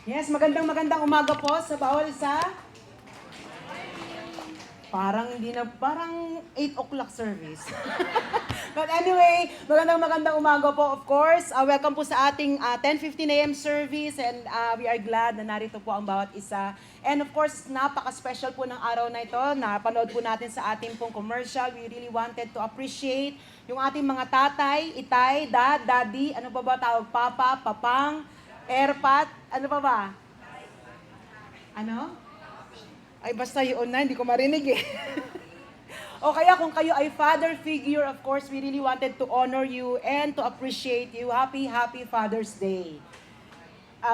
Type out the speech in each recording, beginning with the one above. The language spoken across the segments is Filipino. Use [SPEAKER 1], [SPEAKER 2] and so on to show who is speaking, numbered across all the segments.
[SPEAKER 1] Yes, magandang umaga po sa bawal isa. Parang 8 o'clock service. But anyway, magandang umaga po, of course. Welcome po sa ating 10:15 a.m. service, and we are glad na narito po ang bawat isa. And of course, napaka-special po ng araw na ito. Napanood po natin sa ating pong commercial. We really wanted to appreciate yung ating mga tatay, itay, dad, daddy, ano pa ba tawag? Papa, papang, airpat, ano pa ba? Ano? Ay, basta yun na, hindi ko marinig eh. O kaya kung kayo ay father figure, of course, we really wanted to honor you and to appreciate you. Happy Father's Day.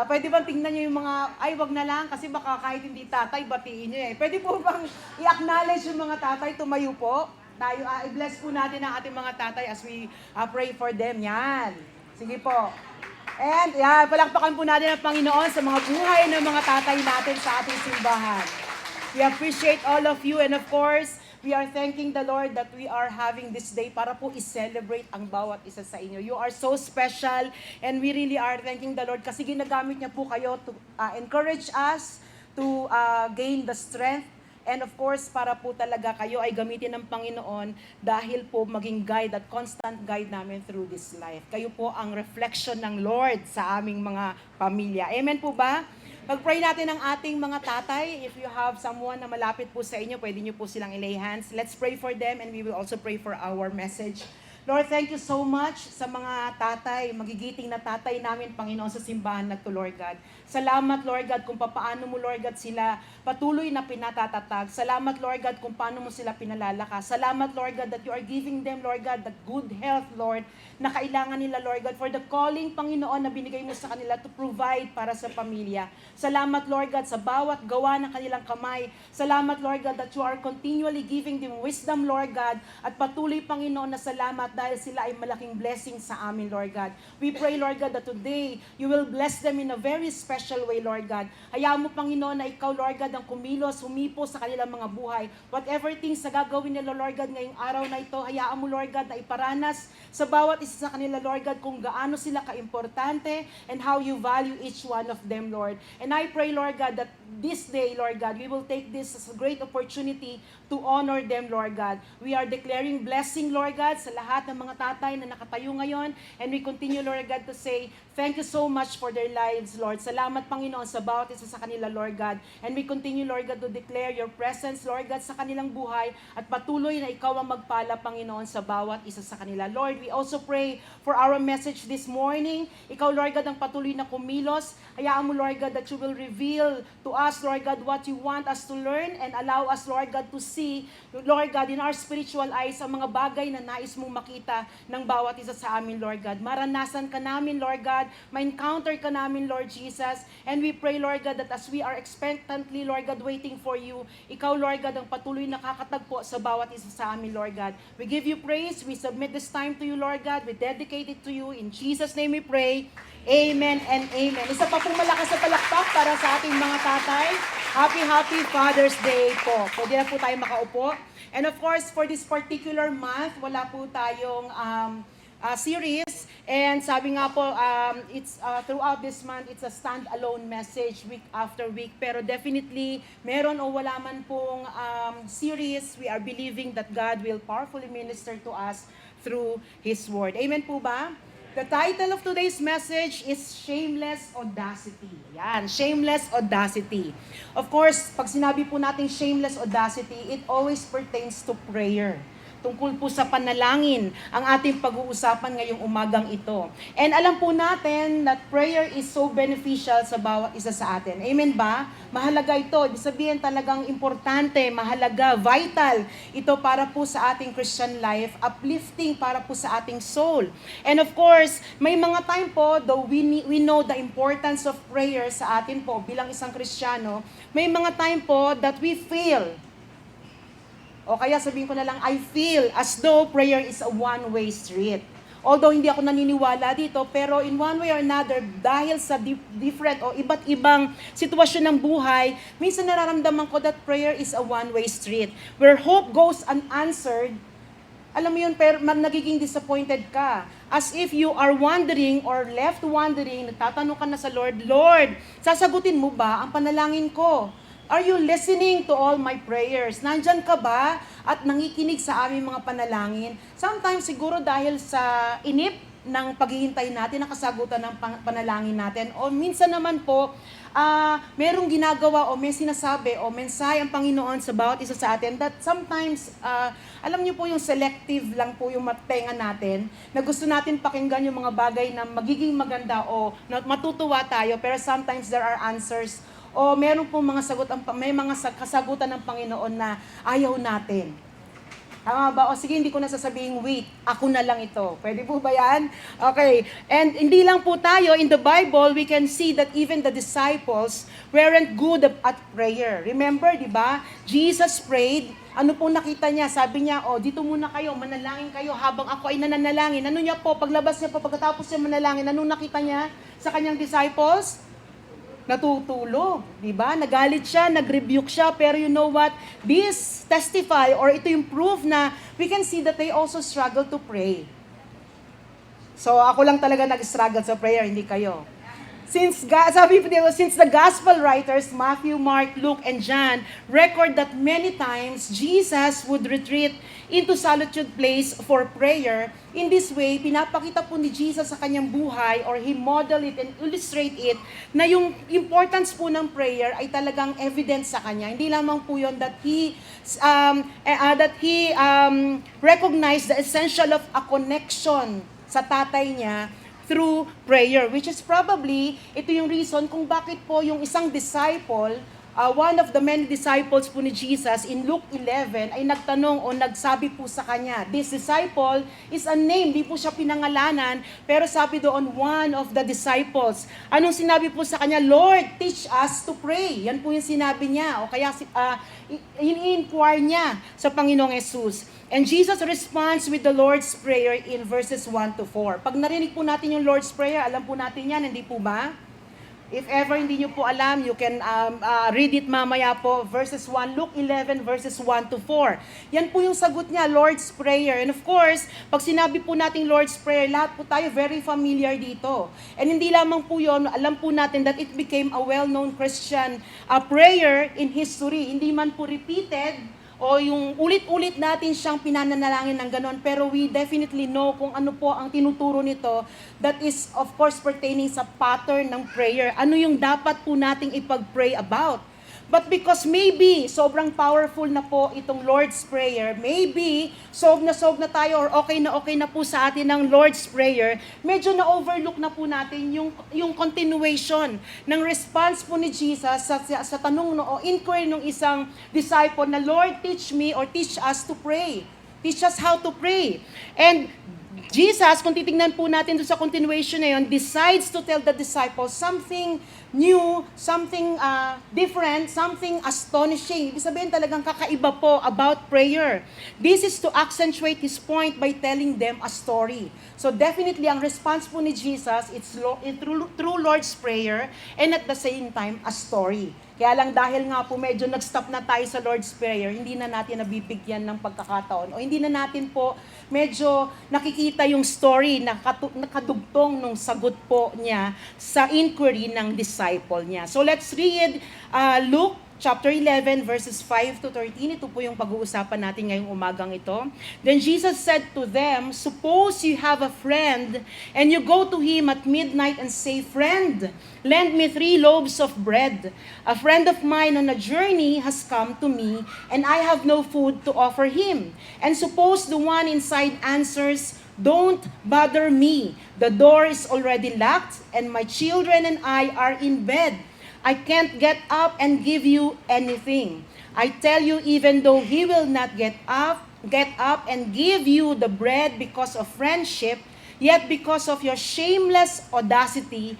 [SPEAKER 1] Pwede bang tingnan nyo yung mga, ay wag na lang kasi baka kahit hindi tatay, batiin nyo eh. Pwede po bang i-acknowledge yung mga tatay, tumayo po? Tayo, i-bless po natin ang ating mga tatay as we pray for them. Yan. Sige po. And yan, palakpakan po natin ang Panginoon sa mga buhay ng mga tatay natin sa ating simbahan. We appreciate all of you, and of course, we are thanking the Lord that we are having this day para po i-celebrate ang bawat isa sa inyo. You are so special, and we really are thanking the Lord kasi ginagamit niya po kayo to encourage us to gain the strength. And of course, para po talaga kayo ay gamitin ng Panginoon dahil po maging guide at constant guide namin through this life. Kayo po ang reflection ng Lord sa aming mga pamilya. Amen po ba? Pag-pray natin ang ating mga tatay. If you have someone na malapit po sa inyo, pwede nyo po silang ilay hands. Let's pray for them, and we will also pray for our message. Lord, thank you so much sa mga tatay, magigiting na tatay namin, Panginoon, sa simbahan na to, Lord God. Salamat, Lord God, kung paano mo, Lord God, sila patuloy na pinatatatag. Salamat, Lord God, kung paano mo sila pinalalakas. Salamat, Lord God, that you are giving them, Lord God, the good health, Lord, na kailangan nila, Lord God, for the calling, Panginoon, na binigay mo sa kanila to provide para sa pamilya. Salamat, Lord God, sa bawat gawa ng kanilang kamay. Salamat, Lord God, that you are continually giving them wisdom, Lord God, at patuloy, Panginoon, na salamat dahil sila ay malaking blessing sa amin, Lord God. We pray, Lord God, that today, you will bless them in a very special way, Lord God. Hayaan mo, Panginoon, na ikaw, Lord God, ang kumilos, humipo sa kanilang mga buhay. Whatever things na gagawin nila, Lord God, ngayong araw na ito, hayaan mo, Lord God, na iparanas sa bawat isa sa kanila, Lord God, kung gaano sila kaimportante and how you value each one of them, Lord. And I pray, Lord God, that this day, Lord God, we will take this as a great opportunity to honor them, Lord God. We are declaring blessing, Lord God, sa lahat ng mga tatay na nakatayo ngayon. And we continue, Lord God, to say, thank you so much for their lives, Lord. Salamat, Panginoon, sa bawat isa sa kanila, Lord God. And we continue, Lord God, to declare your presence, Lord God, sa kanilang buhay at patuloy na ikaw ang magpala, Panginoon, sa bawat isa sa kanila. Lord, we also pray for our message this morning. Ikaw, Lord God, ang patuloy na kumilos. Hayaan mo, Lord God, that you will reveal to us, Lord God, what you want us to learn and allow us, Lord God, to see, Lord God, in our spiritual eyes, ang mga bagay na nais mong makita ng bawat isa sa amin, Lord God. Maranasan ka namin, Lord God. Ma-encounter ka namin, Lord Jesus. And we pray, Lord God, that as we are expectantly, Lord God, waiting for you, ikaw, Lord God, ang patuloy nakakatagpo sa bawat isa sa amin, Lord God. We give you praise. We submit this time to you, Lord God. We dedicate it to you. In Jesus' name we pray. Amen and amen. Isa pa pong malakas na palakpak para sa ating mga tatay. Happy Father's Day po. Pwede na po tayo makaupo. And of course, for this particular month, wala po tayong series. And sabi nga po, it's throughout this month, it's a stand-alone message week after week. Pero definitely, meron o wala man pong series, we are believing that God will powerfully minister to us through His Word. Amen po ba? The title of today's message is Shameless Audacity. Yan, Shameless Audacity. Of course, pag sinabi po natin shameless audacity, it always pertains to prayer. Tungkol po sa panalangin ang ating pag-uusapan ngayong umagang ito. And alam po natin that prayer is so beneficial sa bawat isa sa atin. Amen ba? Mahalaga ito. Ibig sabihin talagang importante, mahalaga, vital ito para po sa ating Christian life, uplifting para po sa ating soul. And of course, may mga time po, though we know the importance of prayer sa atin po bilang isang Kristiyano, may mga time po that we feel, o kaya sabihin ko na lang, I feel as though prayer is a one-way street. Although hindi ako naniniwala dito, pero in one way or another, dahil sa different o iba't ibang sitwasyon ng buhay, minsan nararamdaman ko that prayer is a one-way street. Where hope goes unanswered, alam mo yun, pero nagiging disappointed ka. As if you are wondering or left wondering, nagtatanong ka na sa Lord, Lord, sasagutin mo ba ang panalangin ko? Are you listening to all my prayers? Nandyan ka ba at nangikinig sa aming mga panalangin? Sometimes siguro dahil sa inip ng paghihintay natin, nakasagutan ng panalangin natin. O minsan naman po, merong ginagawa o may sinasabi o mensahe ang Panginoon sa bawat isa sa atin that sometimes, alam niyo po yung selective lang po yung tenga natin na gusto natin pakinggan yung mga bagay na magiging maganda o matutuwa tayo, pero sometimes there are answers o meron pong mga may mga kasagutan ng Panginoon na ayaw natin. Tama ba? O sige, hindi ko na sasabing, wait, ako na lang ito. Pwede po ba yan? Okay. And hindi lang po tayo, in the Bible, we can see that even the disciples weren't good at prayer. Remember, di ba? Jesus prayed. Ano po nakita niya? Sabi niya, dito muna kayo, manalangin kayo habang ako ay nananalangin. Ano niya po? Paglabas niya po, pagkatapos niya manalangin, anong nakita niya sa kanyang disciples? Natutulog, di ba? Nagalit siya, nag-rebuke siya, pero you know what? This testify, or ito yung proof na we can see that they also struggle to pray. So, ako lang talaga nag-struggle sa prayer, hindi kayo. Since the gospel writers, Matthew, Mark, Luke, and John, record that many times Jesus would retreat into solitude place for prayer. In this way, pinapakita po ni Jesus sa kanyang buhay, or he model it and illustrate it, na yung importance po ng prayer ay talagang evidence sa kanya. Hindi lamang po yun that he recognized the essential of a connection sa tatay niya through prayer, which is probably, ito yung reason kung bakit po yung isang disciple, one of the many disciples po ni Jesus in Luke 11 ay nagtanong o nagsabi po sa kanya. This disciple is a name, di po siya pinangalanan, pero sabi doon, one of the disciples. Anong sinabi po sa kanya? Lord, teach us to pray. Yan po yung sinabi niya, o kaya in-inquire niya sa Panginoong Jesus. And Jesus responds with the Lord's Prayer in verses 1 to 4. Pag narinig po natin yung Lord's Prayer, alam po natin yan, hindi po ba? If ever hindi nyo po alam, you can read it mamaya po, verses 1, Luke 11, verses 1 to 4. Yan po yung sagot niya, Lord's Prayer. And of course, pag sinabi po natin Lord's Prayer, lahat po tayo very familiar dito. And hindi lamang po yun, alam po natin that it became a well-known Christian prayer in history. Hindi man po repeated, o yung ulit-ulit natin siyang pinananalangin ng ganon, pero we definitely know kung ano po ang tinuturo nito, that is of course pertaining sa pattern ng prayer. Ano yung dapat po nating ipag-pray about? But because maybe sobrang powerful na po itong Lord's Prayer, maybe solve na tayo or okay na po sa atin ng Lord's Prayer, medyo na-overlook na po natin yung continuation ng response po ni Jesus sa tanong o inquiry ng isang disciple na, Lord, teach me or teach us to pray. Teach us how to pray. And Jesus, kung titingnan po natin doon sa continuation na yun, decides to tell the disciples something new, something different, something astonishing. Ibig sabihin talagang kakaiba po about prayer. This is to accentuate his point by telling them a story. So definitely, ang response po ni Jesus, it's through Lord's Prayer and at the same time, a story. Kaya lang dahil nga po medyo nag-stop na tayo sa Lord's Prayer, hindi na natin nabibigyan ng pagkakataon o hindi na natin po medyo nakikita yung story na nakadugtong nung sagot po niya sa inquiry ng disciple niya. So let's read Luke chapter 11 verses 5 to 13. Ito po yung pag-uusapan natin ngayong umagang ito. Then Jesus said to them, suppose you have a friend and you go to him at midnight and say, Friend, lend me 3 loaves of bread. A friend of mine on a journey has come to me and I have no food to offer him. And suppose the one inside answers, Don't bother me. The door is already locked and my children and I are in bed. I can't get up and give you anything. I tell you, even though he will not get up and give you the bread because of friendship, yet because of your shameless audacity,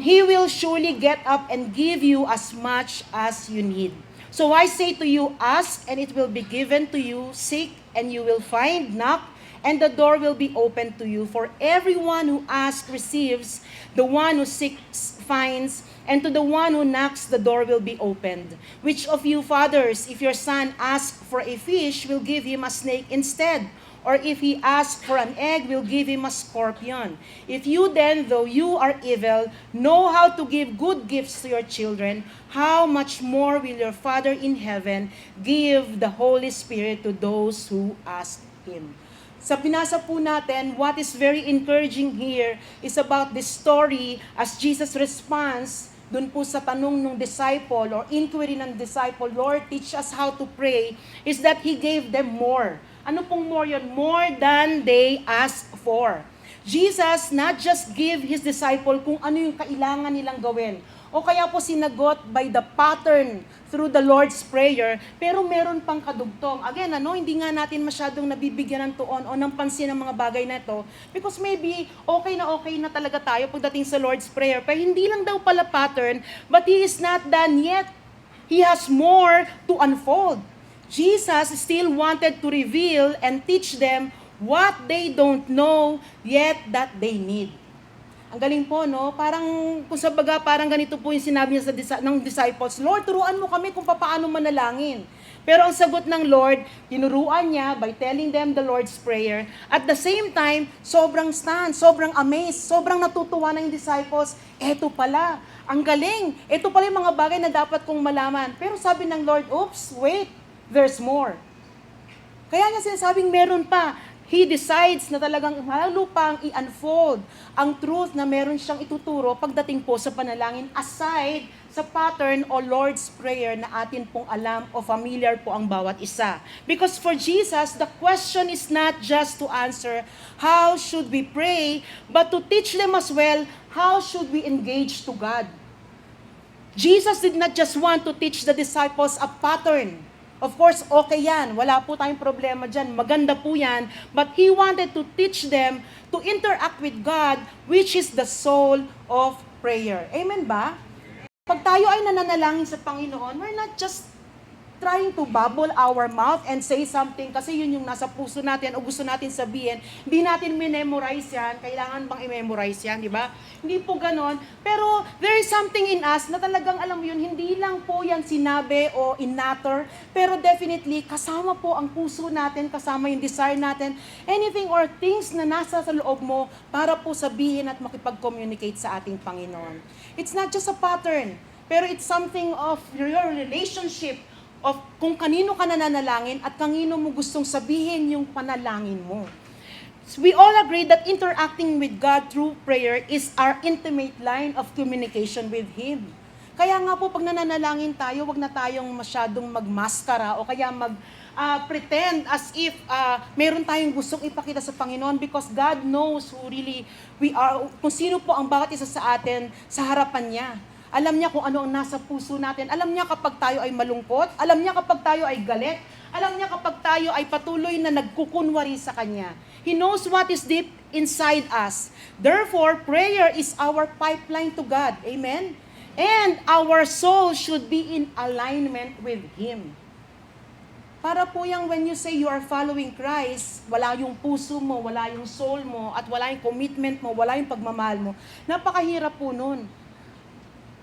[SPEAKER 1] he will surely get up and give you as much as you need. So I say to you, ask and it will be given to you, seek and you will find, knock and the door will be opened to you. For everyone who asks receives, the one who seeks finds, and to the one who knocks, the door will be opened. Which of you fathers, if your son asks for a fish, will give him a snake instead? Or if he asks for an egg, we'll give him a scorpion. If you then, though you are evil, know how to give good gifts to your children, how much more will your Father in heaven give the Holy Spirit to those who ask him? Sa binasa po natin, what is very encouraging here is about the story as Jesus responds dun po sa tanong ng disciple or inquiry ng disciple, Lord, teach us how to pray, is that He gave them more. Ano pong more yun? More than they asked for. Jesus not just give His disciple kung ano yung kailangan nilang gawin, o kaya po sinagot by the pattern through the Lord's Prayer, pero meron pang kadugtong. Again, hindi nga natin masyadong nabibigyan ng tuon o ng pansin ng mga bagay na ito, because maybe okay na talaga tayo pagdating sa Lord's Prayer, pero hindi lang daw pala pattern, but He is not done yet. He has more to unfold. Jesus still wanted to reveal and teach them what they don't know yet that they need. Ang galing po, no? Parang, kung sa baga, parang ganito po yung sinabi niya ng disciples, Lord, turuan mo kami kung paano manalangin. Pero ang sagot ng Lord, tinuruan niya by telling them the Lord's Prayer. At the same time, sobrang stunned, sobrang amazed, sobrang natutuwa ng disciples. Eto pala, ang galing. Eto pala yung mga bagay na dapat kong malaman. Pero sabi ng Lord, oops, wait, there's more. Kaya niya sinasabing meron pa. He decides na talagang lalo pang i-unfold ang truth na meron siyang ituturo pagdating po sa panalangin aside sa pattern o Lord's Prayer na atin pong alam o familiar po ang bawat isa. Because for Jesus, the question is not just to answer how should we pray, but to teach them as well how should we engage to God. Jesus did not just want to teach the disciples a pattern. Of course, okay yan. Wala po tayong problema dyan. Maganda po yan. But He wanted to teach them to interact with God, which is the soul of prayer. Amen ba? Pag tayo ay nananalangin sa Panginoon, we're not just trying to bubble our mouth and say something kasi yun yung nasa puso natin o gusto natin sabihin. Hindi natin memorize yan. Kailangan bang i-memorize yan, di ba? Hindi po ganon. Pero there is something in us na talagang alam mo yun, hindi lang po yan sinabi o inatter, pero definitely kasama po ang puso natin, kasama yung desire natin, anything or things na nasa sa loob mo para po sabihin at makipag-communicate sa ating Panginoon. It's not just a pattern, pero it's something of your relationship of kung kanino ka nananalangin at kanino mo gustong sabihin yung panalangin mo. So we all agree that interacting with God through prayer is our intimate line of communication with Him. Kaya nga po, pag nananalangin tayo, wag na tayong masyadong magmaskara o kaya pretend as if meron tayong gustong ipakita sa Panginoon, because God knows who really we are, kung sino po ang bawat isa sa atin sa harapan niya. Alam niya kung ano ang nasa puso natin. Alam niya kapag tayo ay malungkot. Alam niya kapag tayo ay galit. Alam niya kapag tayo ay patuloy na nagkukunwari sa Kanya. He knows what is deep inside us. Therefore, prayer is our pipeline to God. Amen? And our soul should be in alignment with Him. Para po yung when you say you are following Christ, wala yung puso mo, wala yung soul mo, at wala yung commitment mo, wala yung pagmamahal mo, napakahirap po nun.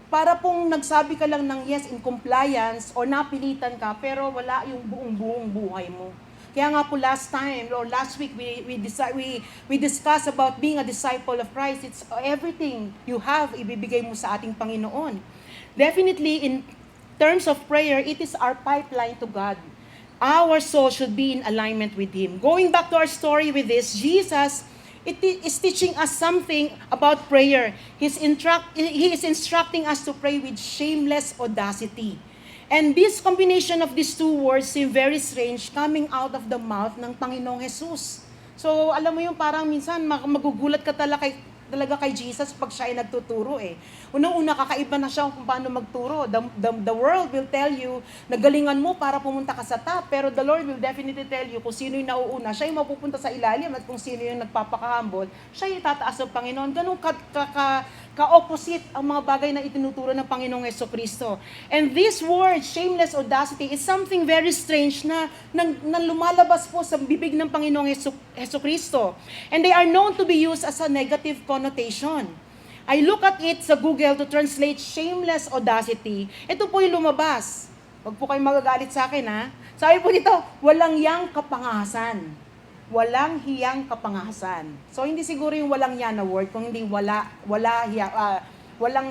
[SPEAKER 1] Para pong nagsabi ka lang ng yes in compliance or napilitan ka, pero wala yung buong buhay mo. Kaya nga po last week, we discussed about being a disciple of Christ. It's everything you have, ibibigay mo sa ating Panginoon. Definitely, in terms of prayer, it is our pipeline to God. Our soul should be in alignment with Him. Going back to our story with this, Jesus is teaching us something about prayer. He is instructing us to pray with shameless audacity. And this combination of these two words seem very strange coming out of the mouth ng Panginoong Jesus. So, alam mo yung parang minsan magugulat ka talaga kay Jesus pag siya ay nagtuturo eh. Unang-una, kakaiba na siya kung paano magturo. The world will tell you na galingan mo para pumunta ka sa top, pero the Lord will definitely tell you kung sino yung nauuna, siya yung mapupunta sa ilalim, at kung sino yung nagpapakahambol, siya yung tataas ng Panginoon. Ganun ka-opposite ang mga bagay na itinuturo ng Panginoong Jesucristo. And this word, shameless audacity, is something very strange na lumalabas po sa bibig ng Panginoong Jesucristo. And they are known to be used as a negative connotation. I look at it sa Google to translate shameless audacity. Ito po yung lumabas. Huwag po kayong magagalit sa akin, ha? Sabi po dito, walang yang kapangasan. walang hiyang kapangahasan. So, hindi siguro yung walang hiya na word, kung hindi walang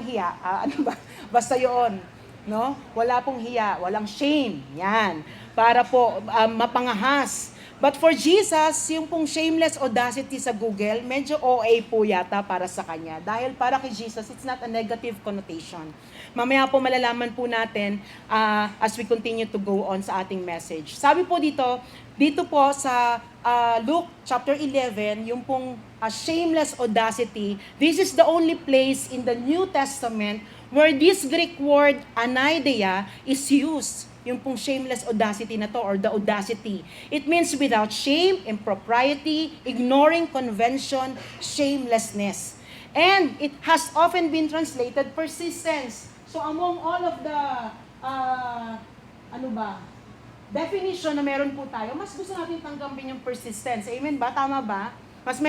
[SPEAKER 1] hiya, ano ba? Basta yun, no? Wala pong hiya, walang shame. Yan. Para po mapangahas. But for Jesus, yung pong shameless audacity sa Google, medyo OA po yata para sa kanya. Dahil para kay Jesus, it's not a negative connotation. Mamaya po malalaman po natin as we continue to go on sa ating message. Sabi po dito po sa Luke chapter 11, yung pong shameless audacity, this is the only place in the New Testament where this Greek word anaideia is used. Yung pong shameless audacity na to, or the audacity. It means without shame, impropriety, ignoring convention, shamelessness. And it has often been translated persistence. So among all of the, definition na meron po tayo, mas gusto natin tanggapin yung persistence. Amen ba? Tama ba? Mas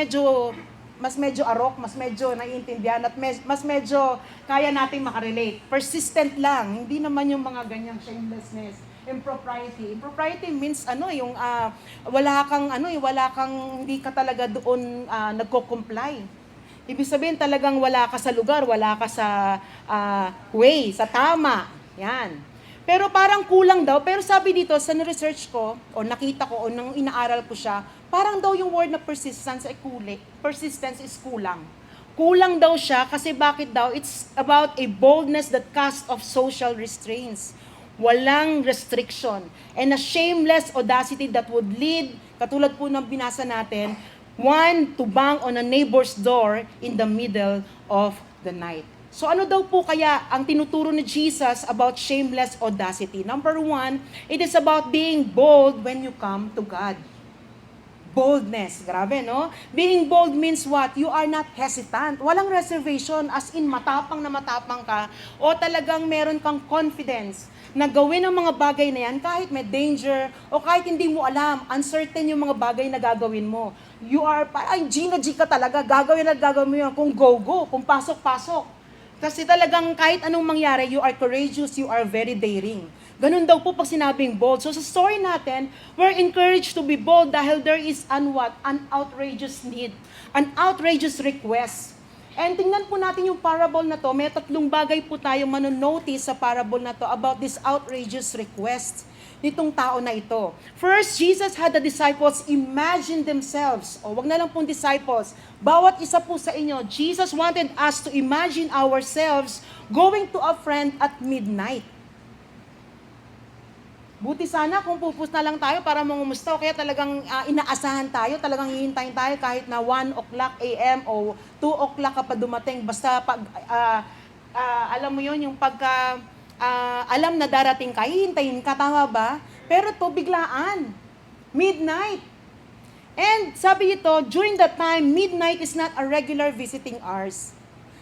[SPEAKER 1] medyo arok, mas medyo naiintindihan, at mas medyo kaya nating makarelate. Persistent lang, hindi naman yung mga ganyang shamelessness, impropriety. Impropriety means wala kang hindi ka talaga doon nagko-comply. Ibig sabihin talagang wala ka sa lugar, wala ka sa way, sa tama. Yan. Pero parang kulang daw. Pero sabi dito, sa research ko, o nakita ko, o nang inaaral ko siya, parang daw yung word na persistence is kulang. Kulang daw siya kasi bakit daw? It's about a boldness that casts off social restraints. Walang restriction. And a shameless audacity that would lead, katulad po ng binasa natin, one to bang on a neighbor's door in the middle of the night. So ano daw po kaya ang tinuturo ni Jesus about shameless audacity? Number 1, it is about being bold when you come to God. Boldness, grabe no? Being bold means what? You are not hesitant. Walang reservation, as in matapang na matapang ka, o talagang meron kang confidence na gawin ang mga bagay na yan kahit may danger, o kahit hindi mo alam, uncertain yung mga bagay na gagawin mo. You are, G na G ka talaga, gagawin mo yun, kung go, kung pasok. Kasi talagang kahit anong mangyari, you are courageous, you are very daring. Ganun daw po pag sinabing bold. So sa story natin, we're encouraged to be bold dahil there is an outrageous need, an outrageous request. And tingnan po natin yung parable na to. May 3 bagay po tayo manonotice sa parable na to about this outrageous request nitong tao na ito. First, Jesus had the disciples imagine themselves. O wag na lang pong disciples. Bawat isa po sa inyo, Jesus wanted us to imagine ourselves going to a friend at midnight. Buti sana kung pupunta lang tayo para mangumusta o kaya talagang inaasahan tayo, talagang hihintayin tayo kahit na 1 o'clock a.m. o 2 o'clock ka pa dumating. Basta pag, alam mo yon yung pagka alam na darating ka, hihintayin ka, tama ba? Pero to biglaan. Midnight. And sabi ito, during that time, midnight is not a regular visiting hours.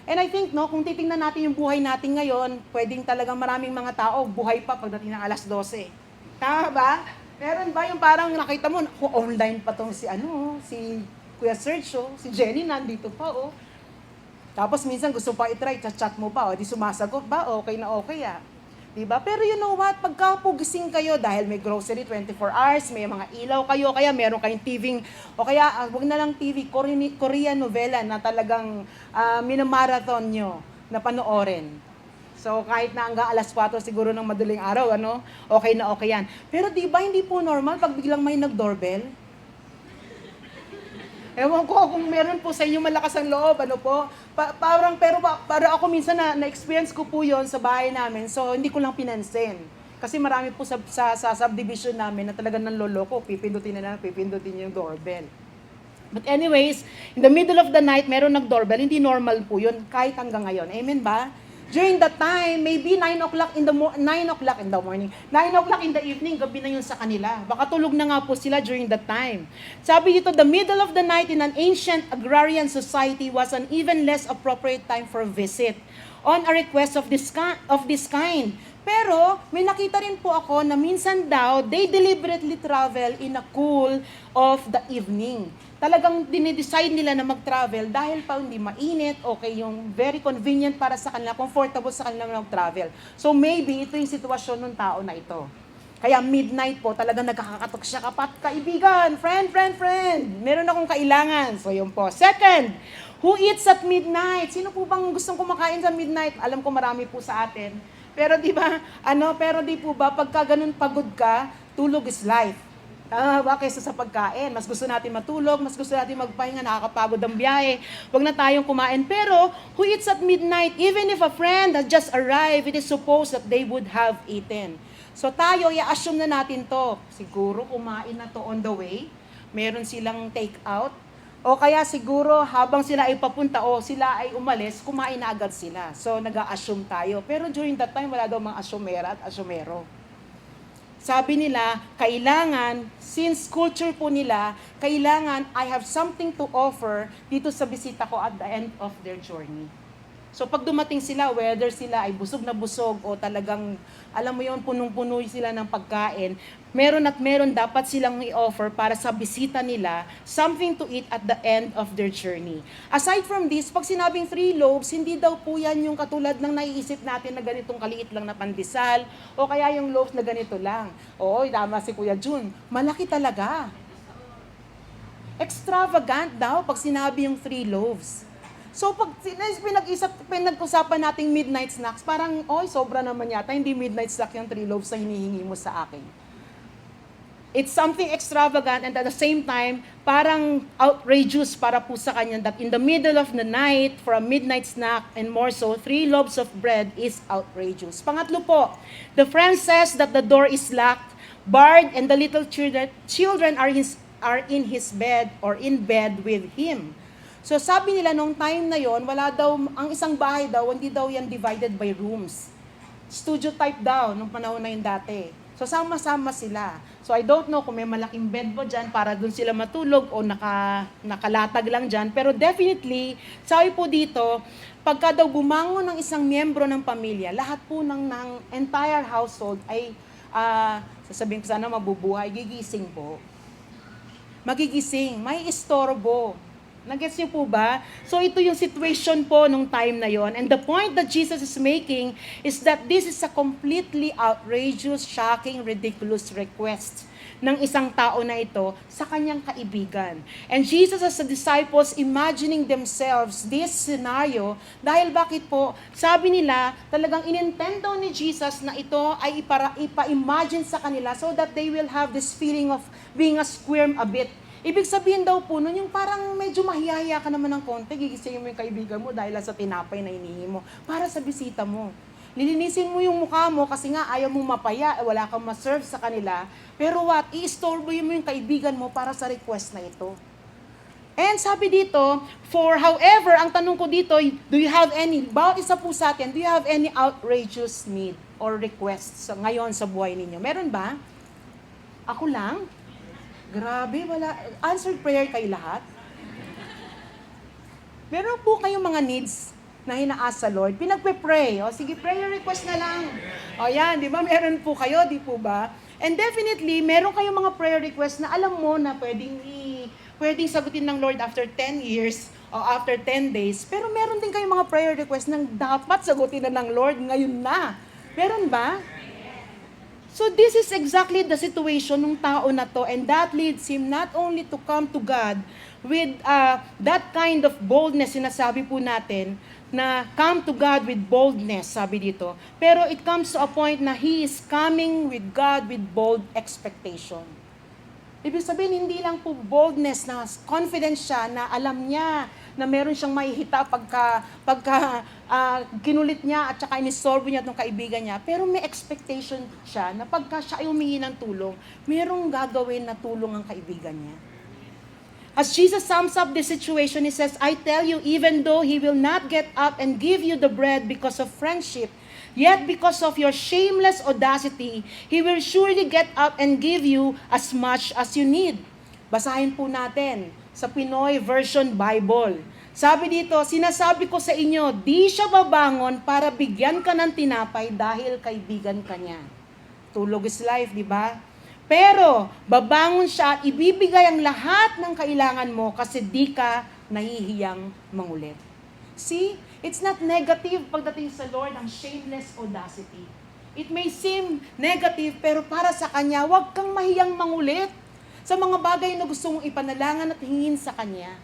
[SPEAKER 1] And I think, kung titingnan natin yung buhay natin ngayon, pwedeng talagang maraming mga tao buhay pa pagdating ng alas 12. Tama ba? Meron ba yung parang nakita mo, online pa tong si Kuya Sergio, si Jenny nandito pa, Tapos minsan gusto pa i-try, chat mo pa, di sumasagot ba, okay na okay Diba? Pero you know what, pagka po gising kayo, dahil may grocery 24 hours, may mga ilaw kayo, kaya meron kayong TV, o kaya wag na lang TV, Korean novela na talagang minamarathon nyo na panoorin. So kahit na hanggang alas 4 siguro ng madaling araw, okay na okay yan. Pero diba hindi po normal pag biglang may nag-doorbell? Ewan ko kung meron po sa inyo malakas ang loob, pero ako minsan na-experience ko po yon sa bahay namin, so hindi ko lang pinansin. Kasi marami po sa subdivision namin na talagang nanloloko, pipindutin yung doorbell. But anyways, in the middle of the night, meron nag-doorbell, hindi normal po yun, kahit hanggang ngayon. Amen ba? During that time, maybe 9 o'clock in the evening, gabi na yun sa kanila. Baka tulog na nga po sila during that time. Sabi dito, the middle of the night in an ancient agrarian society was an even less appropriate time for a visit on a request of this kind. Pero, may nakita rin po ako na minsan daw, they deliberately travel in a cool of the evening. Talagang dinidecide nila na mag-travel dahil pa hindi mainit, okay, yung very convenient para sa kanila, comfortable sa kanila mag-travel. So maybe ito yung sitwasyon ng tao na ito. Kaya midnight po, talagang nagkakatok siya, kaibigan, friend. Meron akong kailangan. So yun po. Second, who eats at midnight? Sino po bang gustong kumakain sa midnight? Alam ko marami po sa atin. Pero di ba, pero di po ba, pagka ganun pagod ka, tulog is life. Ba, kaysa sa pagkain. Mas gusto natin matulog, mas gusto natin magpahinga, nakakapagod ang biyahe. Huwag na tayong kumain. Pero, who eats at midnight, even if a friend has just arrived, it is supposed that they would have eaten. So tayo, i-assume na natin to. Siguro kumain na to on the way. Meron silang take out. O kaya siguro habang sila ay papunta o sila ay umalis, kumain na agad sila. So nag-a-assume tayo. Pero during that time, wala daw mga assumera at assumero. Sabi nila, kailangan, since culture po nila, kailangan I have something to offer dito sa bisita ko at the end of their journey. So pag dumating sila, whether sila ay busog na busog o talagang, alam mo yun, punong-puno sila ng pagkain, meron dapat silang i-offer para sa bisita nila, something to eat at the end of their journey. Aside from this, pag sinabing 3 loaves, hindi daw po yan yung katulad ng naiisip natin na ganitong kaliit lang na pandesal, o kaya yung loaves na ganito lang. Oo, tama si Kuya Jun, malaki talaga. Extravagant daw pag sinabi yung 3 loaves. So pag pinag-usapan nating midnight snacks, parang, sobra naman yata, hindi midnight snack yung 3 loaves na hinihingi mo sa akin. It's something extravagant and at the same time, parang outrageous para po sa kanya that in the middle of the night, for a midnight snack and more so, 3 loaves of bread is outrageous. Pangatlo po, the friend says that the door is locked, barred, and the little children are in his bed or in bed with him. So sabi nila nung time na yon, wala daw, ang isang bahay daw, hindi daw yan divided by rooms. Studio type daw, nung panahon na yun dati. So sama-sama sila. So I don't know kung may malaking bed po dyan para dun sila matulog o nakalatag lang dyan. Pero definitely, sabi po dito, pagka daw bumangon ng isang miyembro ng pamilya, lahat po ng entire household ay, sasabihin ko sana mabubuhay, gigising po. Magigising, may istorbo. Nagets niyo po ba? So ito yung situation po nung time na yon. And the point that Jesus is making is that this is a completely outrageous, shocking, ridiculous request ng isang tao na ito sa kanyang kaibigan. And Jesus as the disciples imagining themselves this scenario dahil bakit po? Sabi nila, talagang inintendo ni Jesus na ito ay ipa-imagine sa kanila so that they will have this feeling of being a squirm a bit. Ibig sabihin daw po nun, yung parang medyo mahiyahiya ka naman ng konti, gigisingin mo yung kaibigan mo dahil sa tinapay na inihi mo para sa bisita mo. Lilinisin mo yung mukha mo kasi nga ayaw mo mapaya, wala kang ma-serve sa kanila. Pero what? I-istorbo mo yung kaibigan mo para sa request na ito. And sabi dito, however, ang tanong ko dito, do you have any, bawat isa po sa atin, do you have any outrageous need or requests ngayon sa buhay ninyo? Meron ba? Ako lang? Grabe, wala. Answered prayer kay lahat? Meron po kayong mga needs na hinaas sa Lord. Pinagpe-pray. O sige, prayer request na lang. O yan, di ba? Meron po kayo, di po ba? And definitely, meron kayong mga prayer request na alam mo na pwedeng sagutin ng Lord after 10 years o after 10 days. Pero meron din kayong mga prayer request na dapat sagutin na ng Lord ngayon na. Meron ba? So this is exactly the situation ng tao na to, and that leads him not only to come to God with that kind of boldness, sinasabi po natin, na come to God with boldness, sabi dito. Pero it comes to a point na he is coming with God with bold expectation. Ibig sabihin, hindi lang po boldness na confidence siya na alam niya na meron siyang maihita pagka kinulit niya at saka inisolve niya itong kaibigan niya. Pero may expectation siya na pagka siya ay humingi ng tulong, merong gagawin na tulong ang kaibigan niya. As Jesus sums up the situation, He says, I tell you, even though He will not get up and give you the bread because of friendship, yet because of your shameless audacity, He will surely get up and give you as much as you need. Basahin po natin sa Pinoy Version Bible. Sabi dito, sinasabi ko sa inyo, di siya babangon para bigyan ka ng tinapay dahil kaibigan ka niya. Tulog is life, di ba? Pero, babangon siya at ibibigay ang lahat ng kailangan mo kasi di ka nahihiyang mangulit. See? It's not negative pagdating sa Lord ang shameless audacity. It may seem negative, pero para sa Kanya, huwag kang mahiyang mangulit sa mga bagay na gusto mong ipanalangan at hingin sa Kanya.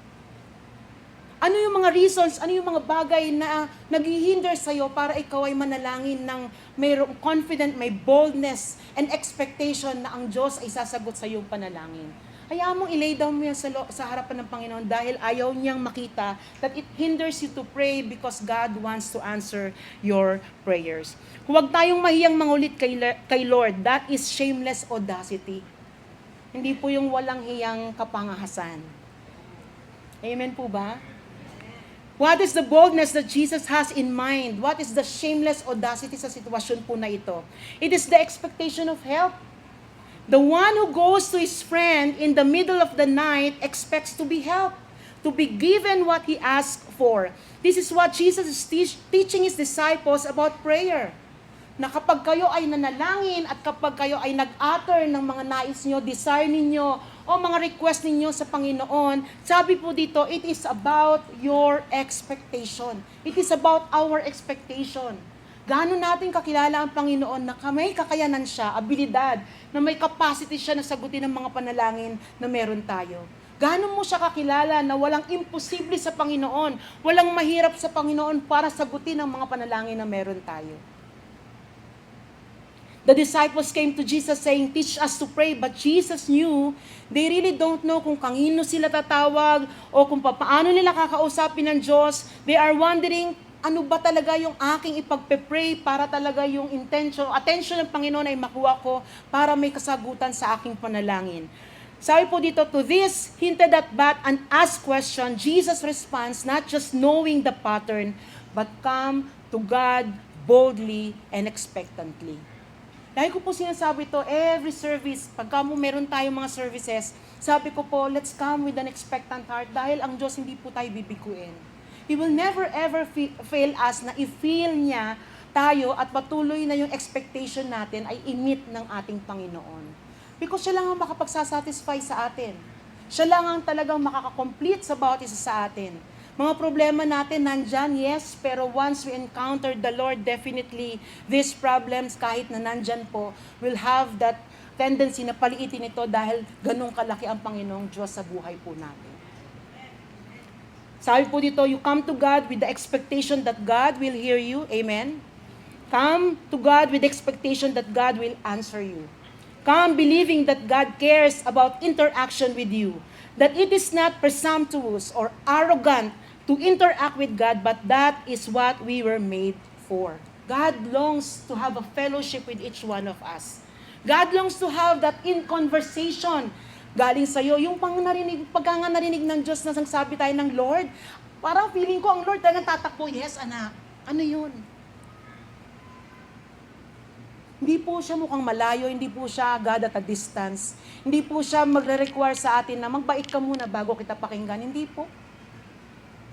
[SPEAKER 1] Ano yung mga reasons, ano yung mga bagay na naghihinder sa'yo para ikaw ay manalangin ng mayroong confident, may boldness and expectation na ang Diyos ay sasagot sa iyong panalangin. Hayaan mong ilay down mo yan sa harapan ng Panginoon dahil ayaw niyang makita that it hinders you to pray because God wants to answer your prayers. Huwag tayong mahiyang mangulit kay Lord. That is shameless audacity. Hindi po yung walang hiyang kapangahasan. Amen po ba? What is the boldness that Jesus has in mind? What is the shameless audacity sa sitwasyon po na ito? It is the expectation of help. The one who goes to his friend in the middle of the night expects to be helped, to be given what he asked for. This is what Jesus is teaching his disciples about prayer. Na kapag kayo ay nanalangin at kapag kayo ay nag-utter ng mga nais nyo, desire ninyo, o mga request ninyo sa Panginoon, sabi po dito, it is about your expectation. It is about our expectation. Gaano natin kakilala ang Panginoon na may kakayanan siya, abilidad, na may capacity siya na sagutin ang mga panalangin na meron tayo. Gaano mo siya kakilala na walang imposible sa Panginoon, walang mahirap sa Panginoon para sagutin ang mga panalangin na meron tayo. The disciples came to Jesus saying, teach us to pray. But Jesus knew, they really don't know kung kanino sila tatawag o kung paano nila kakausapin ng Diyos. They are wondering, ano ba talaga yung aking ipagpe-pray para talaga yung attention ng Panginoon ay makuha ko para may kasagutan sa aking panalangin. Sabi po dito, to this, hinted at but and asked question, Jesus responds, not just knowing the pattern, but come to God boldly and expectantly. Dahil ko po sinasabi to, every service, pagka mo meron tayong mga services, sabi ko po, let's come with an expectant heart dahil ang Diyos hindi po tayo bibiguin. He will never ever fail us na i-feel niya tayo at patuloy na yung expectation natin ay i-meet ng ating Panginoon. Because siya lang ang makapagsasatisfy sa atin. Siya lang ang talagang makakakomplete sa bawat isa sa atin. Mga problema natin nandyan, yes, pero once we encounter the Lord, definitely these problems, kahit na nandyan po, will have that tendency na paliitin ito dahil ganun kalaki ang Panginoong Diyos sa buhay po natin. Sabi po dito, you come to God with the expectation that God will hear you. Amen? Come to God with the expectation that God will answer you. Come believing that God cares about interaction with you. That it is not presumptuous or arrogant to interact with God, but that is what we were made for. God longs to have a fellowship with each one of us. God longs to have that in conversation galing sa'yo. Yung pagka nga narinig ng Diyos na sangsabi tayo ng Lord, parang feeling ko ang Lord talagang tatakbo, yes anak, ano yun? Hindi po siya mukhang malayo, hindi po siya God at a distance. Hindi po siya magre-require sa atin na magbait ka muna bago kita pakinggan. Hindi po.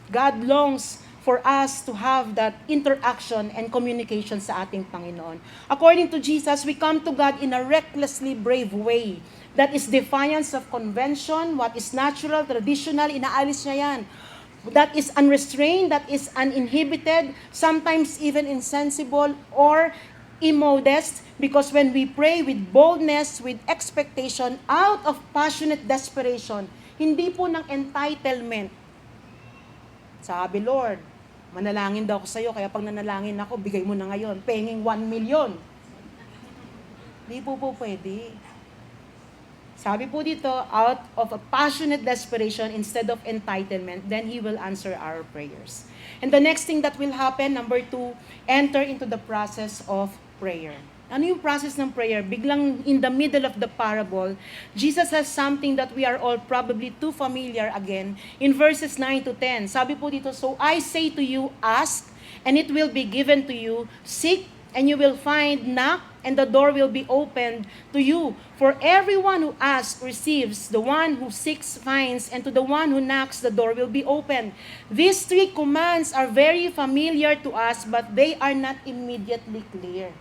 [SPEAKER 1] God longs for us to have that interaction and communication sa ating Panginoon. According to Jesus, we come to God in a recklessly brave way. That is defiance of convention, what is natural, traditional, inaalis niya yan. That is unrestrained, that is uninhibited, sometimes even insensible or immodest, because when we pray with boldness, with expectation, out of passionate desperation, hindi po ng entitlement. Sabi, Lord, manalangin daw ako sa iyo, kaya pag nanalangin ako, bigay mo na ngayon, penging 1 million. Hindi po pwede. Sabi po dito, out of a passionate desperation instead of entitlement, then He will answer our prayers. And the next thing that will happen, number 2, enter into the process of prayer. Ano yung process ng prayer? Biglang in the middle of the parable, Jesus has something that we are all probably too familiar again. In verses 9 to 10, sabi po dito, so I say to you, ask, and it will be given to you. Seek, and you will find. Knock, and the door will be opened to you. For everyone who asks receives, the one who seeks finds, and to the one who knocks, the door will be opened. These 3 commands are very familiar to us, but they are not immediately clear.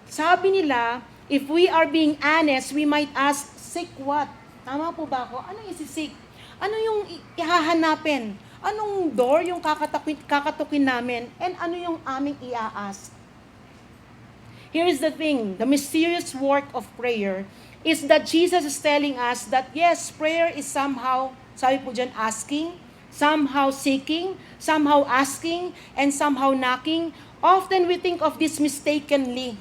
[SPEAKER 1] Sabi nila, if we are being honest, we might ask, seek what? Tama po ba ako? Ano isi-seek? Ano yung ihahanapin? Anong door yung kakatukin namin? And ano yung aming i-ask? Here's the thing, the mysterious work of prayer is that Jesus is telling us that yes, prayer is somehow, sabi po dyan, asking, somehow seeking, somehow asking, and somehow knocking. Often we think of this mistakenly.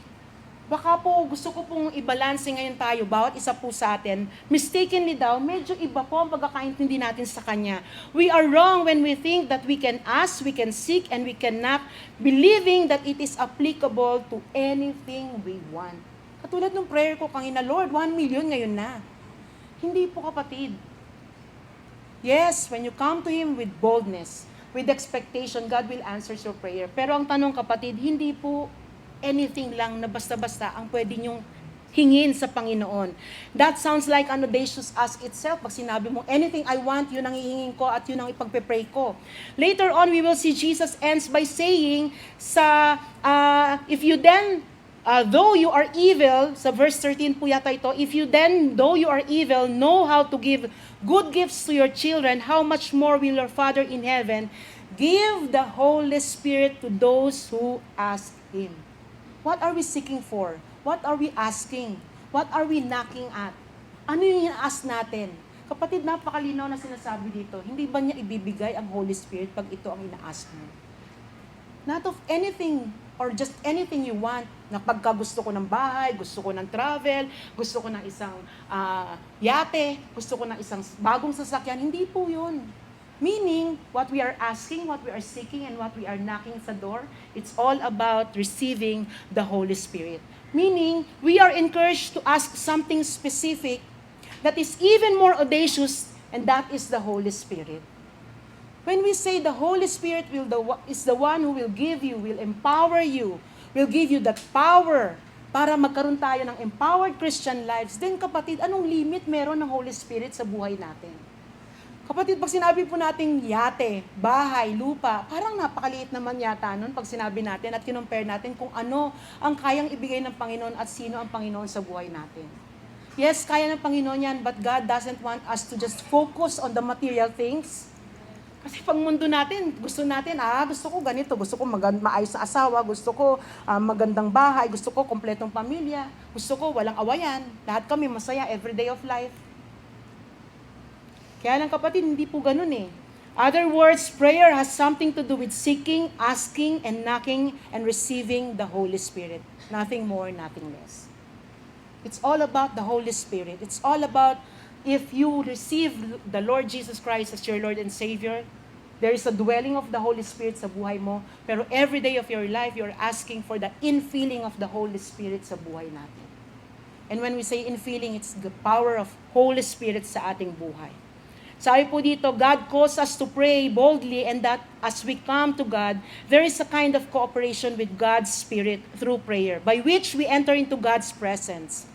[SPEAKER 1] Baka po gusto ko pong i-balance ngayon tayo, bawat isa po sa atin. Mistakenly daw, medyo iba po ang pagkakaintindi natin sa Kanya. We are wrong when we think that we can ask, we can seek, and we can knock, believing that it is applicable to anything we want. Katulad ng prayer ko kanina, Lord, 1 million ngayon na. Hindi po kapatid. Yes, when you come to Him with boldness, with expectation, God will answer your prayer. Pero ang tanong kapatid, hindi po anything lang na basta-basta ang pwede nyong hingin sa Panginoon. That sounds like an audacious ask itself. Pag sinabi mo, anything I want, yun ang hihingin ko at yun ang ipagpe-pray ko. Later on, we will see Jesus ends by saying, if you then, though you are evil, sa verse 13 po yata ito, if you then, though you are evil, know how to give good gifts to your children, how much more will your Father in heaven give the Holy Spirit to those who ask Him. What are we seeking for? What are we asking? What are we knocking at? Ano yung ina-ask natin? Kapatid, napakalinaw na sinasabi dito. Hindi ba niya ibibigay ang Holy Spirit pag ito ang ina-ask mo? Not of anything or just anything you want. Na pagka gusto ko ng bahay, gusto ko ng travel, gusto ko ng isang yate, gusto ko ng isang bagong sasakyan. Hindi po yun. Meaning, what we are asking, what we are seeking, and what we are knocking sa door, it's all about receiving the Holy Spirit. Meaning, we are encouraged to ask something specific that is even more audacious, and that is the Holy Spirit. When we say the Holy Spirit is the one who will give you, will empower you, will give you that power para magkaroon tayo ng empowered Christian lives, then kapatid, anong limit meron ng Holy Spirit sa buhay natin? Kapatid, pag sinabi po nating yate, bahay, lupa, parang napakaliit naman yata nun pag sinabi natin at kinumpare natin kung ano ang kayang ibigay ng Panginoon at sino ang Panginoon sa buhay natin. Yes, kaya ng Panginoon yan, but God doesn't want us to just focus on the material things. Kasi pag mundo natin, gusto ko ganito, gusto ko maayos na asawa, gusto ko magandang bahay, gusto ko kompletong pamilya, gusto ko walang awayan, lahat kami masaya every day of life. Kaya lang kapatid, hindi po ganun eh. Other words, prayer has something to do with seeking, asking, and knocking, and receiving the Holy Spirit. Nothing more, nothing less. It's all about the Holy Spirit. It's all about if you receive the Lord Jesus Christ as your Lord and Savior, there is a dwelling of the Holy Spirit sa buhay mo, pero every day of your life, you're asking for the infilling of the Holy Spirit sa buhay natin. And when we say infilling, it's the power of Holy Spirit sa ating buhay. Sabi po dito, God calls us to pray boldly and that as we come to God, there is a kind of cooperation with God's Spirit through prayer, by which we enter into God's presence.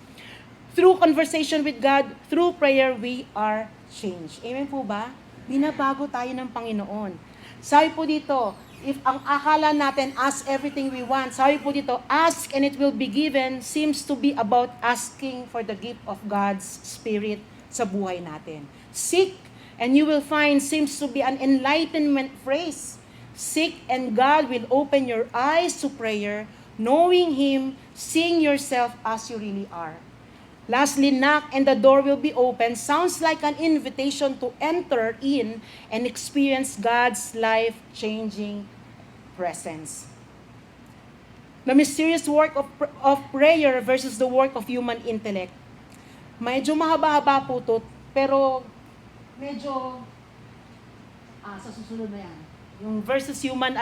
[SPEAKER 1] Through conversation with God, through prayer, we are changed. Amen po ba? Binabago tayo ng Panginoon. Sabi po dito, if ang akala natin, ask everything we want, sabi po dito, ask and it will be given, seems to be about asking for the gift of God's Spirit sa buhay natin. Seek and you will find seems to be an enlightenment phrase. Seek and God will open your eyes to prayer, knowing Him, seeing yourself as you really are. Lastly, knock and the door will be open sounds like an invitation to enter in and experience God's life-changing presence. The mysterious work of prayer versus the work of human intellect. Medyo mahaba-haba po to, pero medyo sa susunod na yan. Yung versus human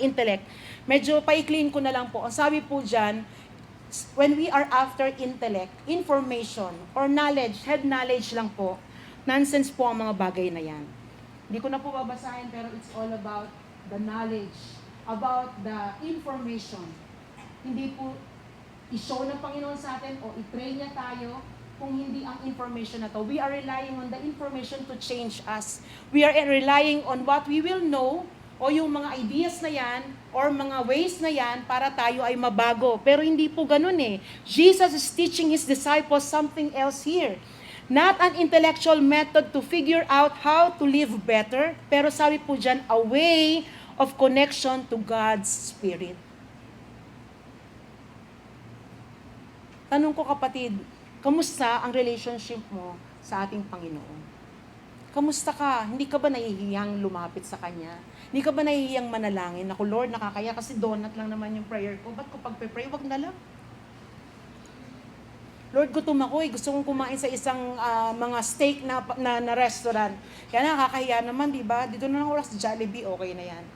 [SPEAKER 1] intellect, medyo paiklin ko na lang po. Ang sabi po dyan, when we are after intellect, information, or knowledge, head knowledge lang po, nonsense po ang mga bagay na yan. Hindi ko na po babasahin, pero it's all about the knowledge, about the information. Hindi po i-show ng Panginoon sa atin o i-train niya tayo kung hindi ang information na to. We are relying on the information to change us. We are relying on what we will know o yung mga ideas na yan or mga ways na yan para tayo ay mabago. Pero hindi po ganun eh. Jesus is teaching His disciples something else here. Not an intellectual method to figure out how to live better, pero sabi po dyan, a way of connection to God's Spirit. Tanong ko kapatid, kamusta ang relationship mo sa ating Panginoon? Kamusta ka? Hindi ka ba nahihiyang lumapit sa Kanya? Hindi ka ba nahihiyang manalangin? Naku Lord, nakakaya kasi donut lang naman yung prayer ko. Ba't ko pagpe-pray? Wag na lang. Lord, gutom ako eh. Gusto kong kumain sa isang mga steak na restaurant. Kaya nakakahiya naman, di ba? Dito na lang oras sa Jollibee, okay na yan.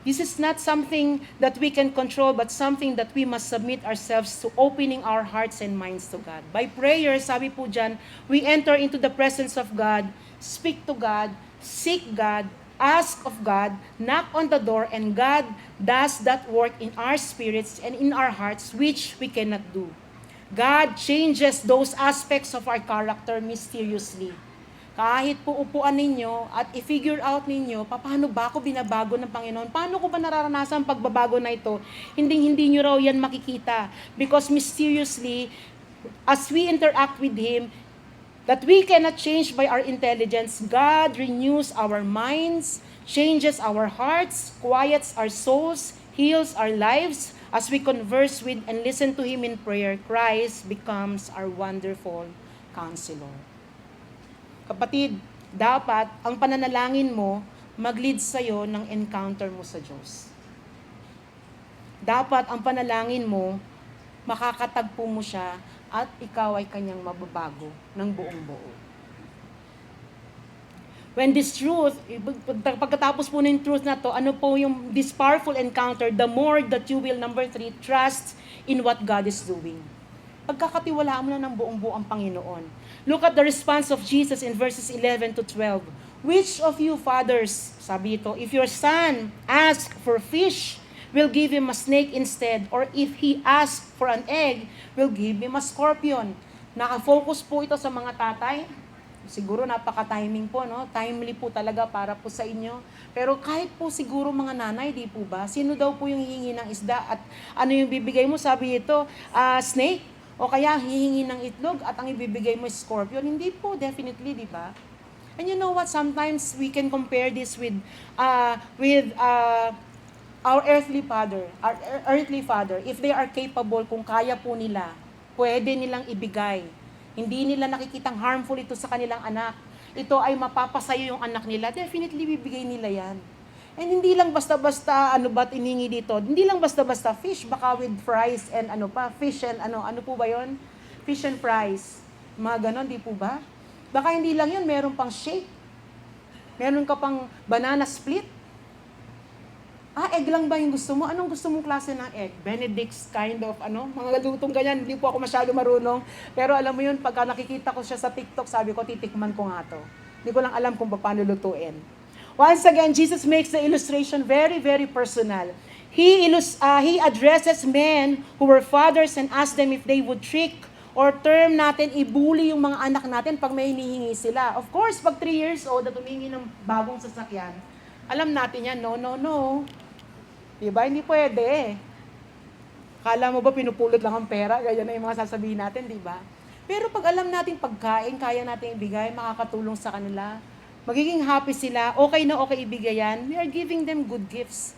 [SPEAKER 1] This is not something that we can control, but something that we must submit ourselves to opening our hearts and minds to God. By prayer, sabi po dyan, we enter into the presence of God, speak to God, seek God, ask of God, knock on the door, and God does that work in our spirits and in our hearts, which we cannot do. God changes those aspects of our character mysteriously. Kahit po upuan ninyo at i-figure out ninyo, paano ba ako binabago ng Panginoon? Paano ko ba nararanasan ang pagbabago na ito? Hindi nyo raw yan makikita. Because mysteriously, as we interact with Him, that we cannot change by our intelligence, God renews our minds, changes our hearts, quiets our souls, heals our lives. As we converse with and listen to Him in prayer, Christ becomes our wonderful counselor. Kapatid, dapat ang pananalangin mo mag-lead sa'yo ng encounter mo sa Diyos. Dapat ang panalangin mo, makakatagpo mo siya at ikaw ay kanyang mababago ng buong buo. When this truth, pagkatapos po ng truth na to, ano po yung this powerful encounter, the more that you will, number 3, trust in what God is doing. Pagkakatiwalaan mo na ng buong buo ang Panginoon. Look at the response of Jesus in verses 11 to 12. Which of you fathers, sabi ito, if your son asks for fish, will give him a snake instead, or if he asks for an egg, will give him a scorpion. Nakafocus po ito sa mga tatay. Siguro napaka-timing po, no? Timely po talaga para po sa inyo. Pero kahit po siguro mga nanay, di po ba? Sino daw po yung hihingi ng isda at ano yung bibigay mo? Sabi ito, snake? O kaya hihingi ng itlog at ang ibibigay mo is scorpion? Hindi po, definitely, di ba? And you know what? Sometimes we can compare this with our earthly father. If they are capable, kung kaya po nila, pwede nilang ibigay. Hindi nila nakikitang harmful ito sa kanilang anak. Ito ay mapapasayo yung anak nila. Definitely bibigay nila yan. And hindi lang basta-basta, ba't iningi dito? Hindi lang basta-basta fish, baka with fries and fish and ano po ba yon? Fish and fries. Mga ganon, di po ba? Baka hindi lang yun, meron pang shake. Meron ka pang banana split. Egg lang ba yung gusto mo? Anong gusto mong klase ng egg? Benedict's kind of, mga lutong ganyan. Hindi po ako masyado marunong. Pero alam mo yun, pagka nakikita ko siya sa TikTok, sabi ko, titikman ko nga to. Hindi ko lang alam kung paano lutuin. Once again, Jesus makes the illustration very, very personal. He addresses men who were fathers and asks them if they would trick or term natin, ibuli yung mga anak natin pag may hinihingi sila. Of course, pag 3 years old at humingi ng bagong sasakyan, alam natin yan, no. Diba? Hindi pwede. Kala mo ba pinupulot lang ang pera? Ganyan na yung mga sasabihin natin, diba? Pero pag alam natin pagkain, kaya natin ibigay, makakatulong sa kanila, magiging happy sila, okay na okay ibigay yan, we are giving them good gifts.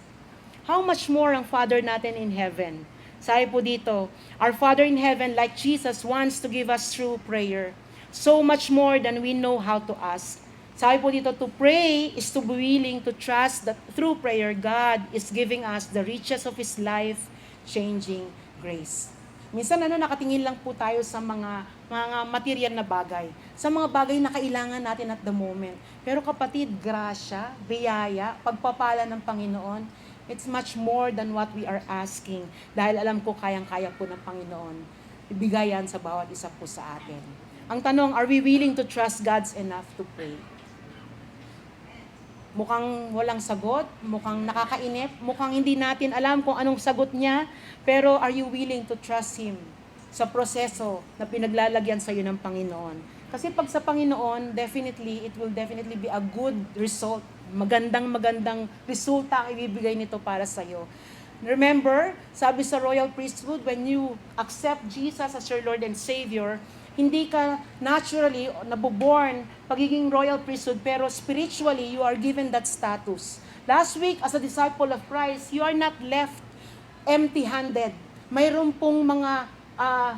[SPEAKER 1] How much more ang Father natin in heaven? Sabi po dito, our Father in heaven, like Jesus, wants to give us through prayer. So much more than we know how to ask. Sabi po dito, to pray is to be willing to trust that through prayer, God is giving us the riches of His life-changing grace. Minsan nakatingin lang po tayo sa mga material na bagay. Sa mga bagay na kailangan natin at the moment. Pero kapatid, grasya, biyaya, pagpapala ng Panginoon, it's much more than what we are asking. Dahil alam ko kayang-kaya po ng Panginoon. Ibigay yan sa bawat isa po sa atin. Ang tanong, are we willing to trust God's enough to pray? Mukhang walang sagot, mukhang nakakainip, mukhang hindi natin alam kung anong sagot niya, pero are you willing to trust Him sa proseso na pinaglalagyan sa iyo ng Panginoon? Kasi pag sa Panginoon, definitely, it will definitely be a good result. Magandang resulta ang ibibigay nito para sa iyo. Remember, sabi sa royal priesthood, when you accept Jesus as your Lord and Savior, hindi ka naturally naboborn pagiging royal priesthood, pero spiritually, you are given that status. Last week, as a disciple of Christ, you are not left empty-handed. mayroon pong mga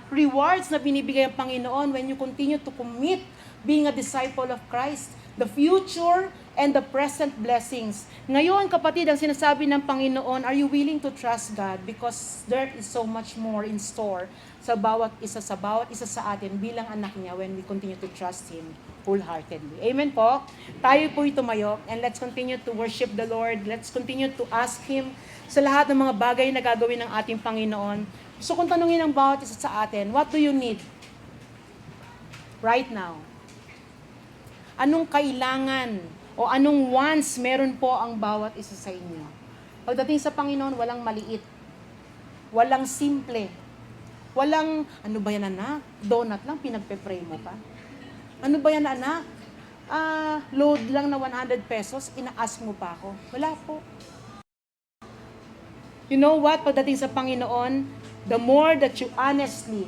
[SPEAKER 1] rewards na binibigay ang Panginoon when you continue to commit being a disciple of Christ. The future and the present blessings. Ngayon, kapatid, ang sinasabi ng Panginoon, are you willing to trust God? Because there is so much more in store sa bawat isa sa atin bilang anak niya when we continue to trust Him wholeheartedly. Amen po? Tayo po'y tumayo and let's continue to worship the Lord. Let's continue to ask Him sa lahat ng mga bagay na gagawin ng ating Panginoon. So kung tanungin ng bawat isa sa atin, what do you need right now? Anong kailangan o anong wants meron po ang bawat isa sa inyo? Pagdating sa Panginoon, walang maliit. Walang simple. Walang, ano ba yan anak? Donut lang, pinagpe-pray mo pa. Ano ba yan anak? Load lang na 100 pesos, ina-ask mo pa ako. Wala po. You know what? Pagdating sa Panginoon, the more that you honestly,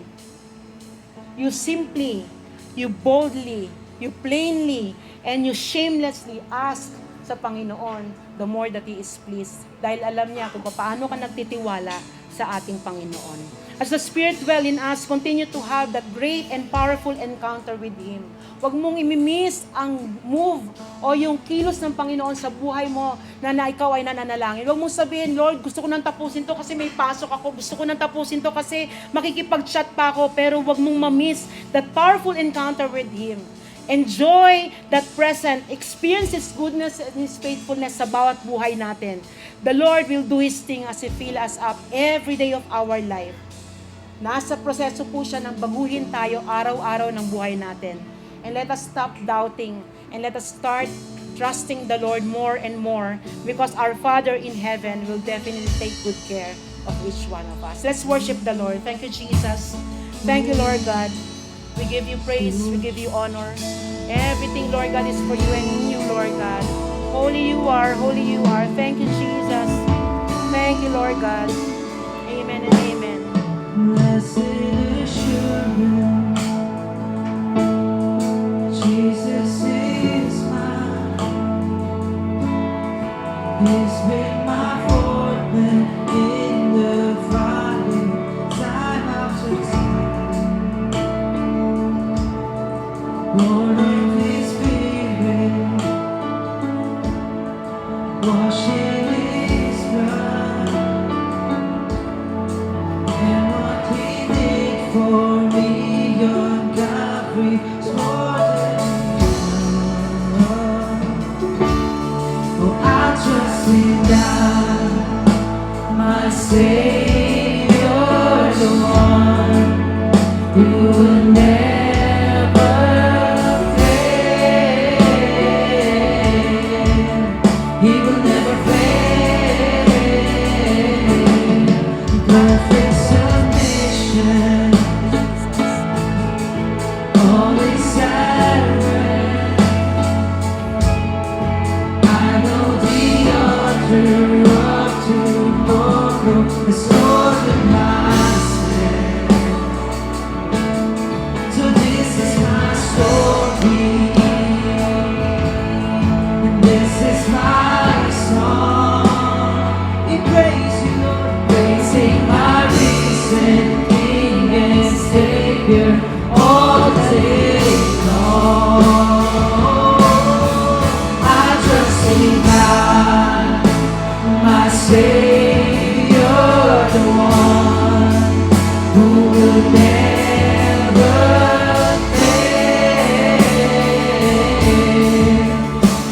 [SPEAKER 1] you simply, you boldly, you plainly, and you shamelessly ask sa Panginoon, the more that He is pleased. Dahil alam niya kung paano ka nagtitiwala sa ating Panginoon. As the Spirit dwell in us, continue to have that great and powerful encounter with Him. Huwag mong imimiss ang move o yung kilos ng Panginoon sa buhay mo na ikaw ay nananalangin. Huwag mong sabihin, Lord, gusto ko nang tapusin to kasi may pasok ako. Gusto ko nang tapusin to kasi makikipag-chat pa ako. Pero huwag mong mamiss that powerful encounter with Him. Enjoy that present. Experience His goodness and His faithfulness sa bawat buhay natin. The Lord will do His thing as He fill us up every day of our life. Nasa proseso po siya ng baguhin tayo araw-araw ng buhay natin. And let us stop doubting and let us start trusting the Lord more and more because our Father in heaven will definitely take good care of each one of us. Let's worship the Lord. Thank you, Jesus. Thank you, Lord God. We give you praise, we give you honor. Everything, Lord God, is for you and in you, Lord God. Holy you are, holy you are. Thank you, Jesus. Thank you, Lord God. Amen and amen.
[SPEAKER 2] Blessed assurance, Jesus is mine. He's been my fourth man in the valley, time after time. Born of His Spirit, washed in His blood, and what He did for me on Calvary is more than enough. Oh, I trust in God, my Savior, the one who will never fail. He will never fail. Perfect submission, all is at rest. I know the author of tomorrow has ordered my steps. So this is my story, and this is my song. In praise you, Lord, praising my risen King and Savior all day long. I trust in God, my Savior, the one who will never fail.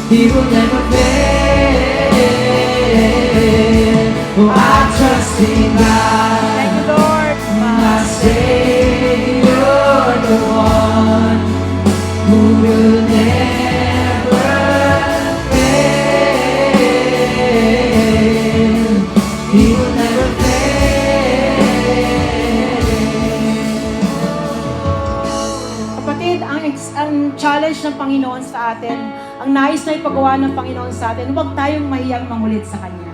[SPEAKER 2] He will never fail. Oh, I trust in God,
[SPEAKER 1] Thank you, Lord.
[SPEAKER 2] my Savior, the one who will never fail. He will never fail.
[SPEAKER 1] Kapatid, ang challenge ng Panginoon sa atin, ang nais na ipagawa ng Panginoon sa atin, huwag tayong mahiyang mangulit sa Kanya.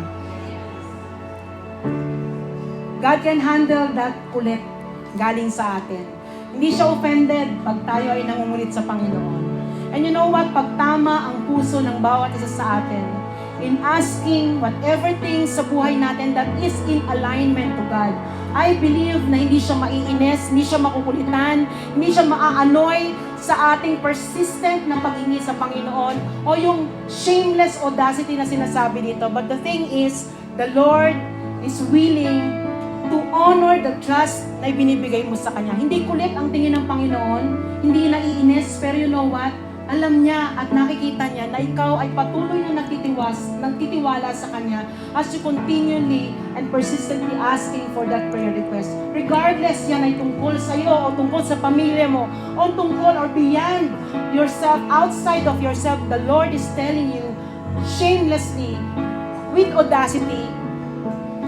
[SPEAKER 1] God can handle that kulit galing sa atin. Hindi siya offended pag tayo ay nangungulit sa Panginoon. And you know what? Pag tama ang puso ng bawat isa sa atin, in asking whatever things sa buhay natin that is in alignment to God. I believe na hindi siya maiinis, hindi siya makukulitan, hindi siya maaanoy sa ating persistent na paghingi sa Panginoon o yung shameless audacity na sinasabi dito. But the thing is, the Lord is willing to honor the trust na ibinibigay mo sa Kanya. Hindi kulit ang tingin ng Panginoon, hindi naiinis, pero you know what? Alam niya at nakikita niya na ikaw ay patuloy na nagtitiwala sa Kanya as you continually and persistently asking for that prayer request. Regardless yan ay tungkol sa iyo o tungkol sa pamilya mo o tungkol or beyond yourself, outside of yourself, the Lord is telling you shamelessly, with audacity,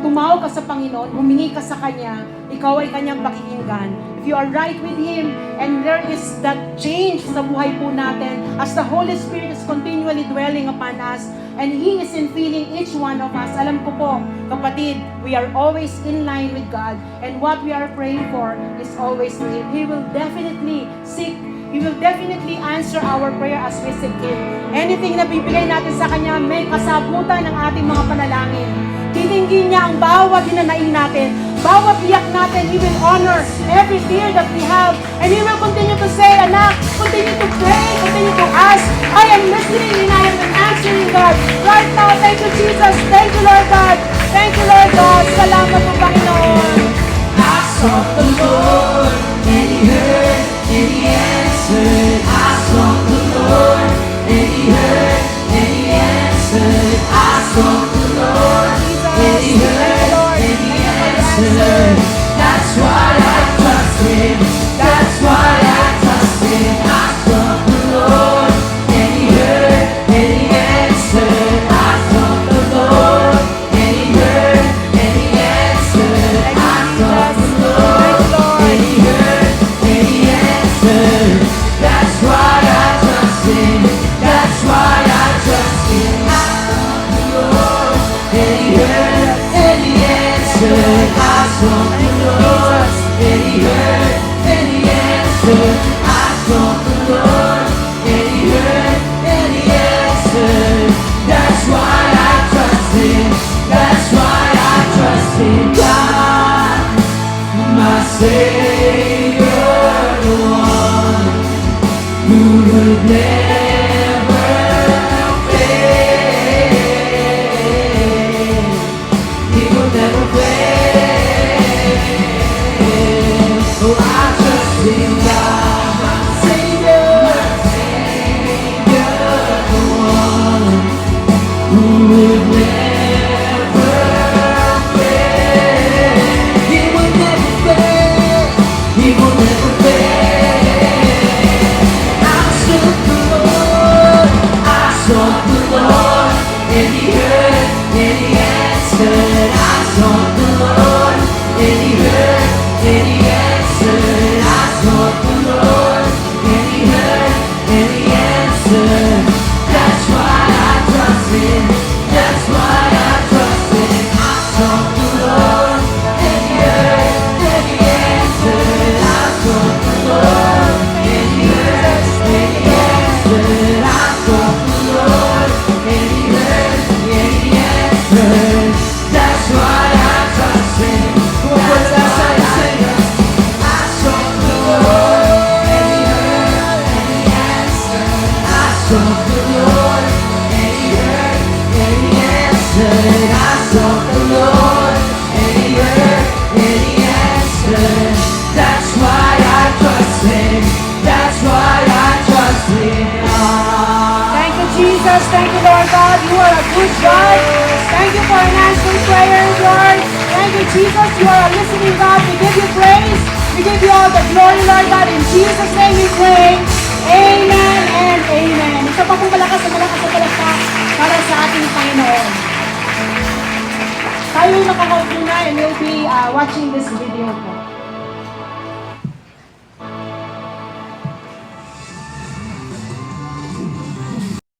[SPEAKER 1] tumawag ka sa Panginoon, humingi ka sa Kanya, ikaw ay Kanyang pakikinggan. If you are right with Him, and there is that change sa buhay po natin, as the Holy Spirit is continually dwelling upon us, and He is infilling each one of us, alam ko po, kapatid, we are always in line with God, and what we are praying for is always to Him. He will definitely answer our prayer as we seek Him. Anything na bibigay natin sa Kanya, may kasabutan ng ating mga panalangin. Titinggin niya ang bawat hinanaing natin, bawat iyak natin. He will honor every tear that we have. And He will continue to say, anak, continue to pray, continue to ask. I am listening and I am answering, God. Right now, thank you, Jesus. Thank you, Lord God. Thank you, Lord God. Salamat po, Panginoon.
[SPEAKER 2] I sought the Lord, and He heard, and He answered. I sought the Lord, and He heard, and He answered. I sought the Lord, and He heard, and He answered. That's why I trust Him. That's why I trust Him. I sought the Lord, and He heard, and He answered. I sought the Lord, and He heard, and He answered. I sought the Lord, and He heard, and He answered. That's why I trust Him. That's why I trust Him. I sought the Lord, and He heard, and He answered. I sought the Lord, and He heard, and He answered. I sought the Lord, and He heard, and He answered. That's why I trust Him. That's why I trust in God, my Savior, the one who would never fail. He will never fail. Oh, I trust in God, my Savior, the one who will never fail. He will never fail. He will never fail. I sought the Lord. I sought the Lord, and He heard, and He answered. I sought the Lord, and He heard, and He answered. I sought the Lord, and He heard, and He answered. That's why I trust Him. That's why I trust Him. I sought the Lord, and He heard, and He answered. I sought the Lord, and He heard, and He answered. I sought the Lord, and He heard, and He answered. That's why I trust Him. That's why I trust Him. I sought the Lord, and He heard, and He answered. I sought the Lord, and He heard, and He answered. I sought the Lord, and He heard, and He answered. That's why I trust Him. That's why I trust Him.
[SPEAKER 1] Thank you, Jesus. Thank you, Lord God. You are a good God. Thank you for an answering prayer, Lord. Thank you, Jesus. You are a listening God. We give you praise. We give you all the glory, Lord God. In Jesus' name we pray. Amen and amen. Isa pa pong malakas na palakpak para sa ating Panginoon. Tayo nakakaupo na and we'll be watching this video po.